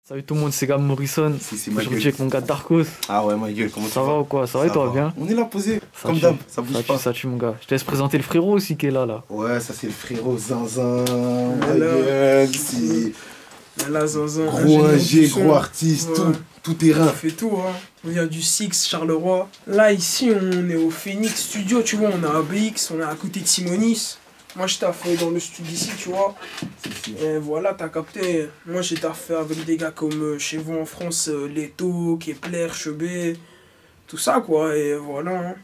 Salut tout le monde, c'est Gab Morrison. C'est Aujourd'hui avec mon gars Darkos. Ah ouais, ma gueule, comment Ça va ou quoi? Ça va et toi, bien? On est là posé, Ça comme tue, d'hab, ça bouge pas. Ça tue mon gars. Je te laisse présenter le frérot aussi qui est là. Ouais, ça c'est le frérot Zinzin, ma Voilà. gueule, c'est Là, Zinzin, gros ingénieur ingé, du son. gros artiste, Ouais. tout terrain. On fait tout, hein. On vient du Six, Charleroi. Là, ici, on est au Phoenix Studio, tu vois, on a ABX, on est à côté de Simonis. Moi, je taffe dans le studio ici, tu vois. Et voilà, t'as capté. Moi, j'ai taffé avec des gars comme chez vous en France, Leto, Kepler, Chebet, tout ça, quoi. Et voilà, hein.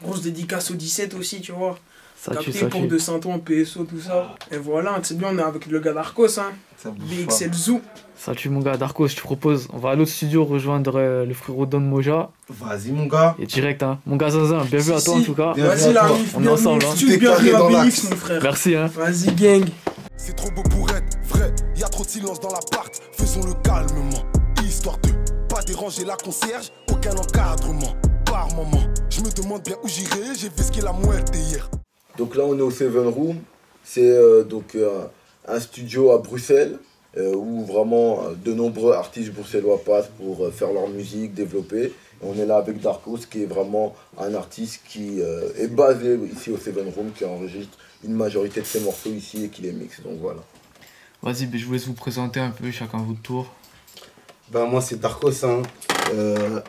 Grosse dédicace au 17 aussi, tu vois. Ça tue, Capté ça pour tue. de Saint-Ouen, PSO, tout ça. Et voilà, c'est bien, on est avec le gars d'Arcos, hein. Ça bouge BXL Zoo. Ça tue mon gars Darkos, je te propose. On va à l'autre studio rejoindre le frérot Don Moja. pas. Vas-y mon gars. Et direct, hein. Mon gars Zinzin, bienvenue à toi en tout cas. Bienvenue Vas-y, à la toi. mif, On est bienvenue. ensemble, hein. Tous Tout est bienvenue carré à dans BX, l'axe. mon frère. Merci, hein. Vas-y, gang. C'est trop beau pour être vrai, y a trop de silence dans l'appart, faisons-le calmement, histoire de pas déranger la concierge, aucun encadrement, par moment, je me demande bien où j'irai, j'ai fait ce qu'il a muerte hier. Donc là, on est au Seven Room. C'est un studio à Bruxelles où vraiment de nombreux artistes bruxellois passent pour faire leur musique, développer. Et on est là avec Darkos, qui est vraiment un artiste qui est basé ici au Seven Room, qui enregistre une majorité de ses morceaux ici et qui les mixe. Donc voilà. Vas-y, je vous laisse vous présenter un peu chacun votre tour. Ben moi c'est Darkos, hein,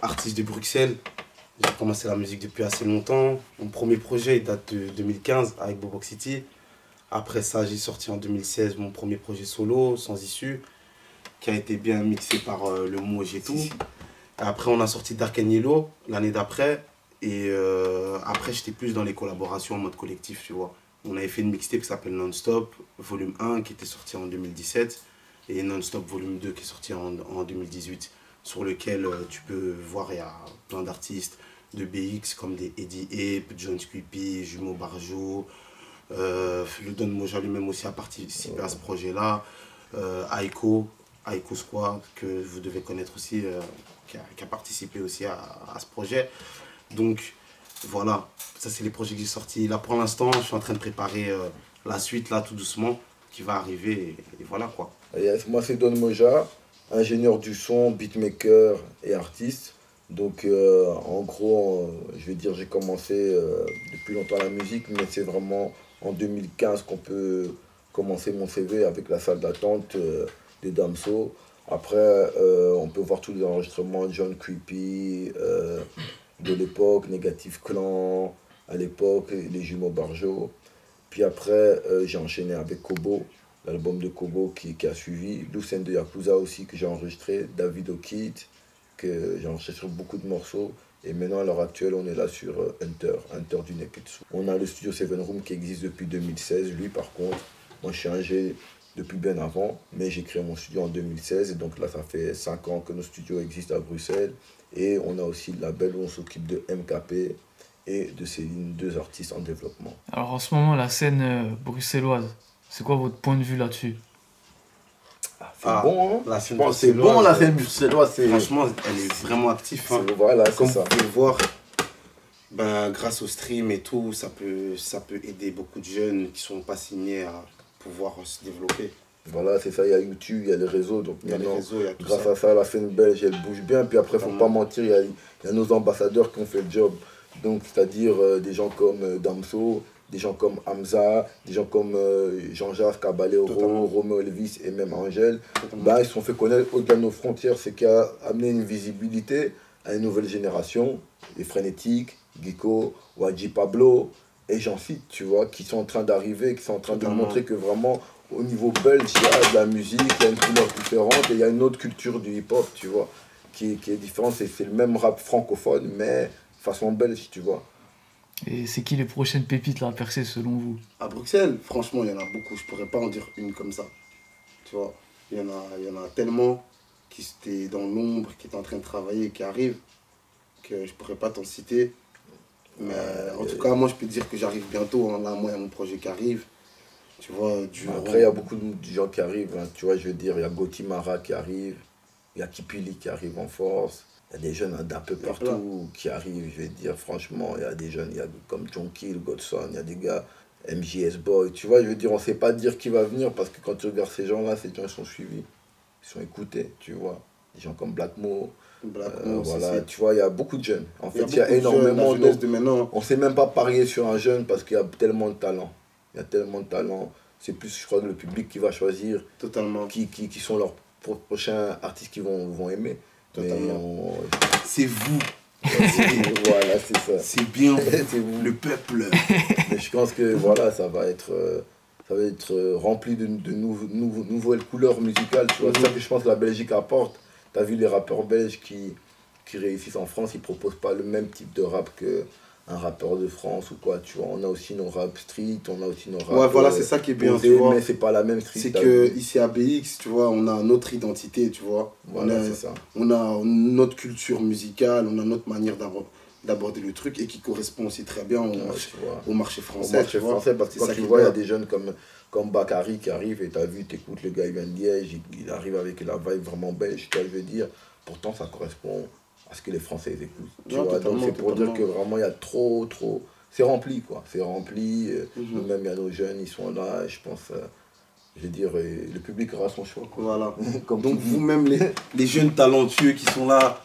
artiste de Bruxelles. J'ai commencé la musique depuis assez longtemps. Mon premier projet il date de 2015 avec Bobox City. Après ça, j'ai sorti en 2016 mon premier projet solo, Sans Issue, qui a été bien mixé par le Moj et tout. Après, on a sorti Dark and Yellow l'année d'après. Et après, j'étais plus dans les collaborations en mode collectif, tu vois. On avait fait une mixtape qui s'appelle Non-Stop, volume 1, qui était sorti en 2017. Et Non-Stop, volume 2, qui est sorti en 2018. Sur lequel tu peux voir, il y a plein d'artistes de BX comme des Eddie Ape, John Squeepy, Jumeau Barjo. Le Don Moja lui-même aussi a participé à ce projet-là. Aiko Squad, que vous devez connaître aussi, qui a participé aussi à ce projet. Donc voilà, ça c'est les projets que j'ai sortis. Là pour l'instant, je suis en train de préparer la suite, là tout doucement, qui va arriver. Et voilà quoi. Moi, c'est Don Moja, ingénieur du son, beatmaker et artiste. Donc en gros, je vais dire, j'ai commencé depuis longtemps la musique, mais c'est vraiment en 2015 qu'on peut commencer mon CV avec la salle d'attente des Damso. Après, on peut voir tous les enregistrements John Creepy de l'époque, Negative Clan à l'époque, les jumeaux Barjo. Puis après, j'ai enchaîné avec Kobo, l'album de Kobo qui a suivi. Lucien de Yakuza aussi que j'ai enregistré, David O'Keefe, que j'ai enregistré sur beaucoup de morceaux. Et maintenant, à l'heure actuelle, on est là sur Hunter du Neketsu. On a le studio Seven Room qui existe depuis 2016. Lui, par contre, moi, je suis ingé depuis bien avant, mais j'ai créé mon studio en 2016. Et donc là, ça fait 5 ans que nos studios existent à Bruxelles. Et on a aussi le label où on s'occupe de MKP et de Céline, 2 artistes en développement. Alors en ce moment, la scène bruxelloise, c'est quoi votre point de vue là-dessus? C'est bon, hein? La Je scène pense que c'est bon, la scène bruxelloise. Franchement, elle est vraiment active. Hein. Voilà, c'est Comme ça. vous pouvez le voir, ben, grâce au stream et tout, ça peut aider beaucoup de jeunes qui ne sont pas signés à pouvoir se développer. Voilà, c'est ça, il y a YouTube, il y a les réseaux. Donc Il y a les maintenant, réseaux, il y a tout grâce ça. à ça, la scène belge, elle bouge bien. Puis après, faut pas mentir, il y a nos ambassadeurs qui ont fait le job. Donc, c'est-à-dire des gens comme Damso, des gens comme Hamza, des gens comme Jean-Jacques Caballero, Totalement. Romeo Elvis et même Angèle. Totalement. Ben, ils se sont fait connaître au-delà de nos frontières. C'est qui a amené une visibilité à une nouvelle génération. Les Frénétiques, Giko, Wadji Pablo, et j'en cite, tu vois, qui sont en train d'arriver, qui sont en train de Totalement. montrer que vraiment, au niveau belge, il y a de la musique, il y a une couleur différente, et il y a une autre culture du hip-hop, tu vois, qui est différente. C'est le même rap francophone, mais façon belge, tu vois. Et c'est qui les prochaines pépites là à percer selon vous? À Bruxelles, franchement, il y en a beaucoup. Je pourrais pas en dire une comme ça. Tu vois, il y en a tellement qui étaient dans l'ombre, qui étaient en train de travailler, qui arrivent, que je pourrais pas t'en citer. Mais en tout cas, moi, je peux te dire que j'arrive bientôt. Hein. Là, moi, il y a mon projet qui arrive. Tu vois, du Après, il y a beaucoup de gens qui arrivent, hein, tu vois, je veux dire, il y a Gotimara qui arrive, il y a Kipili qui arrive en force. Il y a des jeunes d'un peu Il y a partout qui arrivent, je vais dire, franchement, il y a des jeunes, il y a comme John Kill, Godson, il y a des gars, MJS Boy, tu vois, je veux dire, on ne sait pas dire qui va venir parce que quand tu regardes ces gens-là, ces gens ils sont suivis. sont écoutés, tu vois. Des gens comme Black Mo, Black voilà, tu vois, il y a beaucoup de jeunes. En fait, il y a beaucoup de jeunes, énormément la jeunesse de maintenant. On ne sait même pas parier sur un jeune parce qu'il y a tellement de talent. Il y a tellement de talent. C'est plus, je crois, le public qui va choisir Totalement. qui sont leurs prochains artistes qu'ils vont aimer. Totalement. C'est vous. Voilà, c'est ça. C'est bien C'est vous. le peuple. Mais je pense que voilà, ça va être rempli de nouvelles couleurs musicales. Tu vois. C'est ça que je pense que la Belgique apporte. Tu as vu les rappeurs belges qui réussissent en France, ils ne proposent pas le même type de rap qu'un rappeur de France ou quoi. Tu vois. On a aussi nos rap street, on a aussi nos rap. Ouais, voilà, c'est ça qui est bien. Posés, tu vois. Mais c'est pas la même street. C'est que ici à BX, tu vois, on a notre identité, tu vois. Voilà, c'est ça. On a notre culture musicale, on a notre manière d'aborder le truc et qui correspond aussi très bien au marché français. Au marché français, parce que quand tu vois, il y a des jeunes comme Bakary qui arrivent et tu as vu, tu écoutes le gars, il vient de Liège, il arrive avec la vibe vraiment belge, tu vois, je veux dire. Pourtant, ça correspond à ce que les Français écoutent. Tu vois, donc c'est pour dire que vraiment, il y a trop. C'est rempli, quoi. C'est rempli. Nous-mêmes, il y a nos jeunes, ils sont là, et je pense. Je veux dire, le public aura son choix. Quoi. Voilà. Donc vous-même, les jeunes talentueux qui sont là,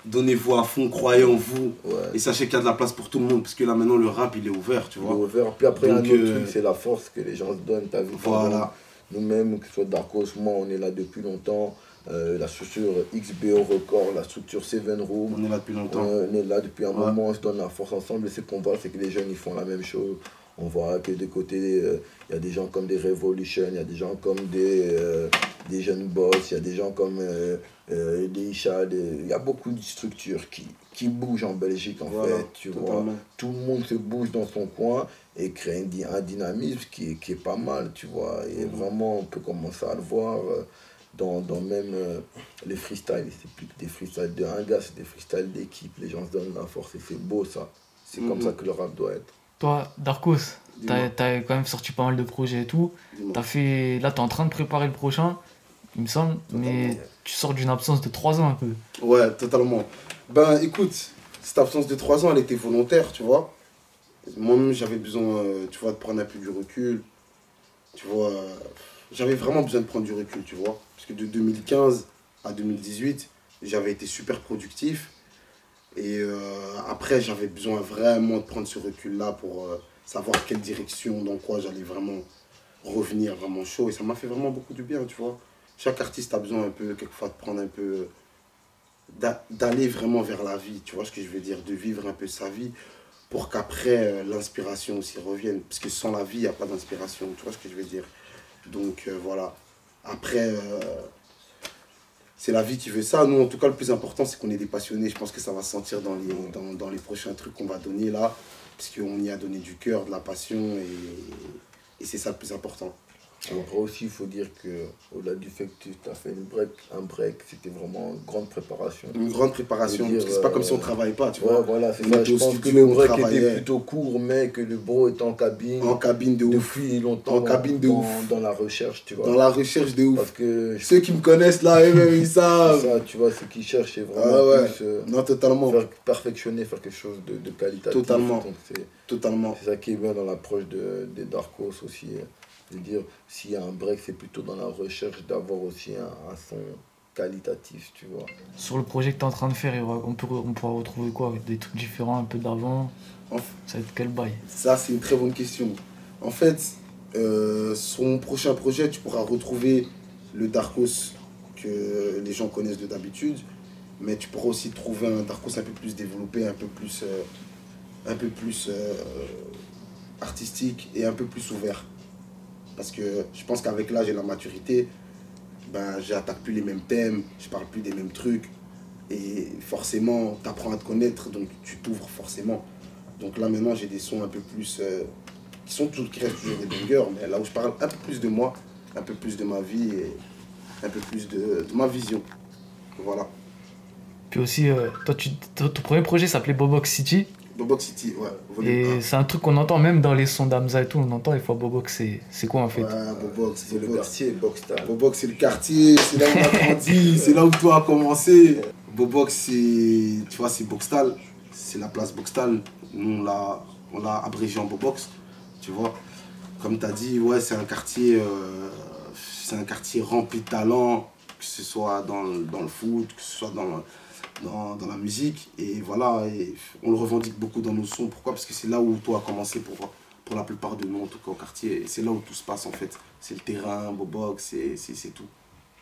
donnez-vous à fond, croyez en vous. Ouais. Et sachez qu'il y a de la place pour tout le monde. Parce que là, maintenant, le rap, il est ouvert, tu vois. Il est ouvert. Puis après, donc, un autre truc, c'est la force que les gens se donnent. T'as vu, voilà. Nous-mêmes, que ce soit Darkos, moi, on est là depuis longtemps. La structure XBO Record, la structure Seven Room. On est là depuis longtemps. On est là depuis un moment, on se donne la force ensemble. Et ce qu'on voit, c'est que les jeunes, ils font la même chose. On voit que de côté, il y a des gens comme des Revolution, il y a des gens comme des jeunes boss, il y a des gens comme des Isha, il y a beaucoup de structures qui bougent en Belgique en fait, tu vois. Tout le monde se bouge dans son coin et crée un dynamisme qui est pas mal, tu vois. Et vraiment, on peut commencer à le voir dans même les freestyles. C'est plus que des freestyles de un gars, c'est des freestyles d'équipe. Les gens se donnent la force et c'est beau ça. C'est comme ça que le rap doit être. Toi, Darkos, t'as quand même sorti pas mal de projets et tout. Là, t'es en train de préparer le prochain, il me semble, mais tu sors d'une absence de 3 ans un peu. Ouais, totalement. Ben écoute, cette absence de 3 ans, elle était volontaire, tu vois. Moi-même, j'avais besoin, tu vois, de prendre un peu du recul. Tu vois, j'avais vraiment besoin de prendre du recul, tu vois. Parce que de 2015 à 2018, j'avais été super productif. Et après, j'avais besoin vraiment de prendre ce recul-là pour savoir quelle direction, dans quoi j'allais vraiment revenir vraiment chaud. Et ça m'a fait vraiment beaucoup de bien, tu vois. Chaque artiste a besoin un peu, quelquefois, de prendre un peu... d'aller vraiment vers la vie, tu vois ce que je veux dire, de vivre un peu sa vie pour qu'après, l'inspiration aussi revienne. Parce que sans la vie, il n'y a pas d'inspiration, tu vois ce que je veux dire. Donc voilà. Après... c'est la vie qui veut ça. Nous, en tout cas, le plus important, c'est qu'on est des passionnés. Je pense que ça va se sentir dans les prochains trucs qu'on va donner là. Parce qu'on y a donné du cœur, de la passion. Et c'est ça le plus important. Après aussi, il faut dire qu'au-delà du fait que tu as fait un break, c'était vraiment une grande préparation. Une grande préparation, parce que c'est pas comme si on ne travaillait pas, tu vois. Ouais, voilà, c'est ça. Je pense que le break était plutôt court, mais que le bro est en cabine. En cabine de ouf. Depuis longtemps. En cabine de ouf. Dans la recherche, tu vois. Dans la recherche de ouf. Parce que ceux qui me connaissent là, eux-mêmes, ils savent. Ça, tu vois, ce qu'ils cherchent, c'est vraiment plus... non, totalement. Perfectionner, faire quelque chose de qualitatif. Totalement. Donc Totalement. C'est ça qui est bien dans l'approche des Darkos aussi. Je veux dire, s'il y a un break, c'est plutôt dans la recherche d'avoir aussi un son qualitatif, tu vois. Sur le projet que tu es en train de faire, on pourra retrouver quoi? Des trucs différents un peu d'avant? Ça va être quel bail? Ça, c'est une très bonne question. En fait, sur mon prochain projet, tu pourras retrouver le Darkos que les gens connaissent de d'habitude, mais tu pourras aussi trouver un Darkos un peu plus développé, un peu plus artistique et un peu plus ouvert. Parce que je pense qu'avec l'âge et la maturité, ben, j'attaque plus les mêmes thèmes, je parle plus des mêmes trucs. Et forcément, tu apprends à te connaître, donc tu t'ouvres forcément. Donc là, maintenant, j'ai des sons un peu plus... qui restent toujours des bangers, mais là où je parle un peu plus de moi, un peu plus de ma vie et un peu plus de ma vision. Voilà. Puis aussi, toi, ton premier projet s'appelait Bobox City. Bobox City, ouais. Et c'est un truc qu'on entend même dans les sons d'Amza et tout, on entend des fois Bobox, c'est quoi en fait? Ouais, Bobox, c'est le quartier Boxtal. Bobox, c'est le quartier, c'est là où on a grandi, c'est là où tout a commencé. Bobox, tu vois, c'est Boxtal, c'est la place Boxtal. Nous, on l'a abrégé en Bobox, tu vois. Comme tu as dit, ouais, c'est un quartier rempli de talent, que ce soit dans le foot, que ce soit dans la musique. Et voilà, et on le revendique beaucoup dans nos sons. Pourquoi? Parce que c'est là où tout a commencé pour la plupart de nous, en tout cas au quartier. Et c'est là où tout se passe en fait. C'est le terrain, Bobox, c'est tout.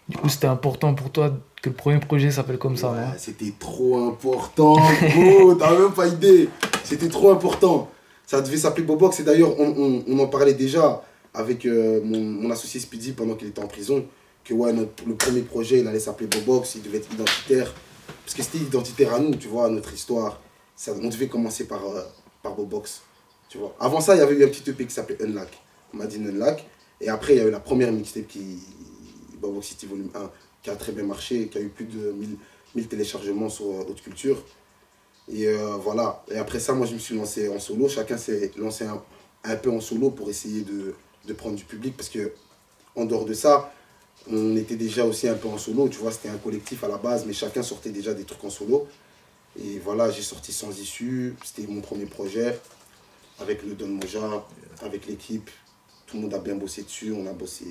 Du coup, c'était important pour toi que le premier projet s'appelle comme ça, Ouais, hein. c'était trop important, gros, t'as même pas idée. C'était trop important. Ça devait s'appeler Bobox. Et d'ailleurs, on en parlait déjà avec mon associé Speedy pendant qu'il était en prison. Que ouais, le premier projet, il allait s'appeler Bobox, il devait être identitaire. Parce que c'était identitaire à nous, tu vois, notre histoire. On devait commencer par Bobox, tu vois. Avant ça, il y avait eu un petit EP qui s'appelait Unlack. On m'a dit Unlack. Et après, il y a eu la première mixtape Bobox City Volume 1, qui a très bien marché, qui a eu plus de 1000 téléchargements sur Haute Culture. Et voilà. Et après ça, moi, je me suis lancé en solo. Chacun s'est lancé un peu en solo pour essayer de prendre du public. Parce que en dehors de ça, on était déjà aussi un peu en solo. Tu vois, c'était un collectif à la base, mais chacun sortait déjà des trucs en solo. Et voilà, j'ai sorti Sans Issue. C'était mon premier projet. Avec le Don Moja, avec l'équipe. Tout le monde a bien bossé dessus. On a bossé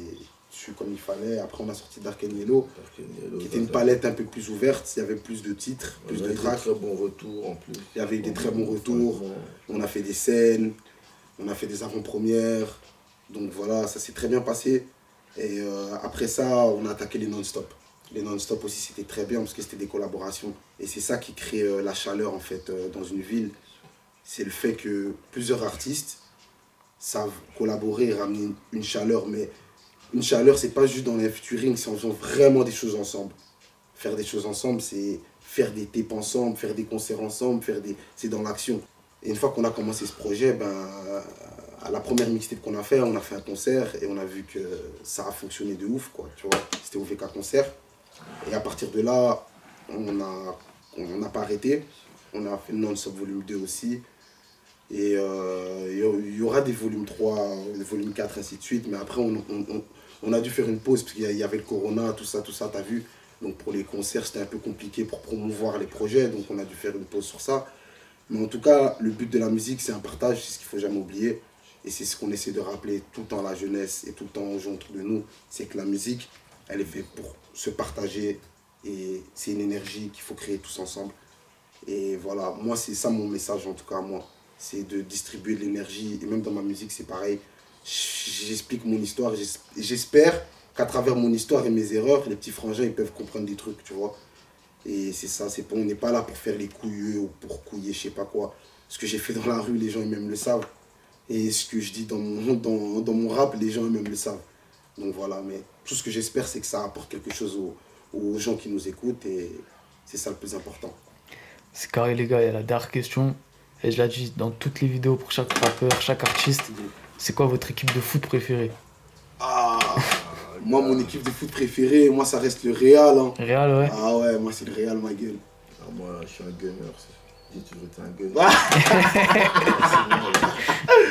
dessus comme il fallait. Après, on a sorti Dark and Yellow, qui était une palette un peu plus ouverte. Il y avait plus de titres, plus de tracks. Il y avait des très bons retours en plus. Il y avait des très bons retours. On a fait des scènes, on a fait des avant-premières. Donc voilà, ça s'est très bien passé. Et après ça, on a attaqué les non-stop. Les non-stop aussi, c'était très bien parce que c'était des collaborations. Et c'est ça qui crée la chaleur en fait dans une ville. C'est le fait que plusieurs artistes savent collaborer et ramener une chaleur. Mais une chaleur, c'est pas juste dans les featuring, c'est en faisant vraiment des choses ensemble. Faire des choses ensemble, c'est faire des tapes ensemble, faire des concerts ensemble, c'est dans l'action. Et une fois qu'on a commencé ce projet, à la première mixtape qu'on a fait un concert et on a vu que ça a fonctionné de ouf, quoi, tu vois. C'était au VK Concert. Et à partir de là, on n'a pas arrêté. On a fait Non-Stop Volume 2 aussi. Et il y aura des volumes 3, des volumes 4, ainsi de suite. Mais après, on a dû faire une pause parce qu'il y avait le corona, tout ça, t'as vu. Donc pour les concerts, c'était un peu compliqué pour promouvoir les projets. Donc on a dû faire une pause sur ça. Mais en tout cas, le but de la musique, c'est un partage, c'est ce qu'il ne faut jamais oublier. Et c'est ce qu'on essaie de rappeler tout le temps à la jeunesse et tout le temps aux gens autour de nous. C'est que la musique, elle est faite pour se partager. Et c'est une énergie qu'il faut créer tous ensemble. Et voilà, moi, c'est ça mon message, en tout cas, moi. C'est de distribuer de l'énergie. Et même dans ma musique, c'est pareil. J'explique mon histoire. J'espère qu'à travers mon histoire et mes erreurs, les petits frangins, ils peuvent comprendre des trucs, tu vois. Et c'est ça, on n'est pas là pour faire les couilleux ou pour couiller, je sais pas quoi. Ce que j'ai fait dans la rue, les gens, ils même le savent. Et ce que je dis dans mon rap, les gens, ils même le savent. Donc voilà, mais tout ce que j'espère, c'est que ça apporte quelque chose aux gens qui nous écoutent. Et c'est ça le plus important. C'est carré, les gars, il y a la dernière question. Et je l'ai dit dans toutes les vidéos pour chaque rappeur, chaque artiste. C'est quoi votre équipe de foot préférée? Moi, mon équipe de foot préférée, moi, ça reste le Real. Hein. Real, ouais. Ah ouais, moi, c'est le Real, ma gueule. Moi, je suis un gunner. J'ai toujours été un gunner.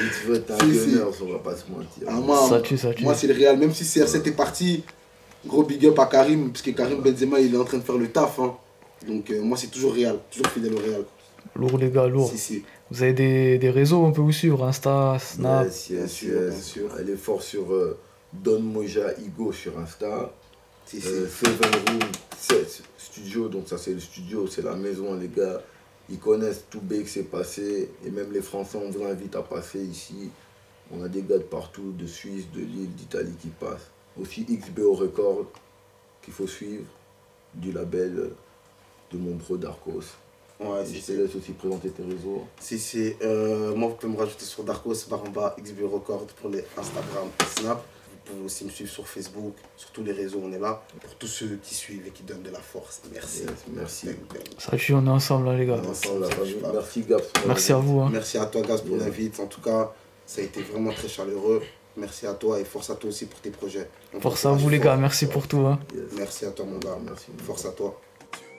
J'ai toujours été un gunner, on va pas se mentir. Ça tue. Moi, c'est le Real. Même si CR7 est parti, gros big up à Karim, parce que Karim Benzema, il est en train de faire le taf. Hein. Donc, moi, c'est toujours Real. Toujours fidèle au Real. Lourd, les gars, lourd. Si. Vous avez des réseaux, on peut vous suivre, Insta, Snap. Bien sûr. Elle est forte sur Don Moja Igo sur Insta. Seven Room 7 Studio, donc ça c'est le studio, c'est la maison, les gars. Ils connaissent tout B qui s'est passé. Et même les Français, on vous invite à passer ici. On a des gars de partout, de Suisse, de Lille, d'Italie qui passent. Aussi XBO Record qu'il faut suivre, du label de mon bro Darkos. Ouais, je te laisse aussi présenter tes réseaux. Moi, vous pouvez me rajouter sur Darkos, Baramba, XBO Record pour les Instagram et Snap. Vous pouvez aussi me suivre sur Facebook, sur tous les réseaux, on est là. Pour tous ceux qui suivent et qui donnent de la force, merci. Merci. Ça tue, on est ensemble là, les gars. Merci Gabs. Merci à vous. Hein. Merci à toi Gabs pour l'invite. En tout cas, ça a été vraiment très chaleureux. Merci à toi et force à toi aussi pour tes projets. Force à vous les gars, merci pour tout. Hein. Merci à toi mon gars, force à toi.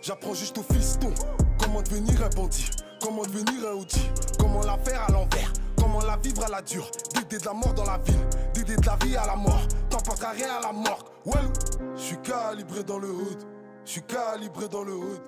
J'apprends juste au fiston comment devenir un bandit, comment devenir un outil, comment la faire à l'envers, comment la vivre à la dure, d'aider de la mort dans la ville, d'aider de la vie à la mort, t'en passeras rien à la mort. Ouais, je suis calibré dans le hood, je suis calibré dans le hood.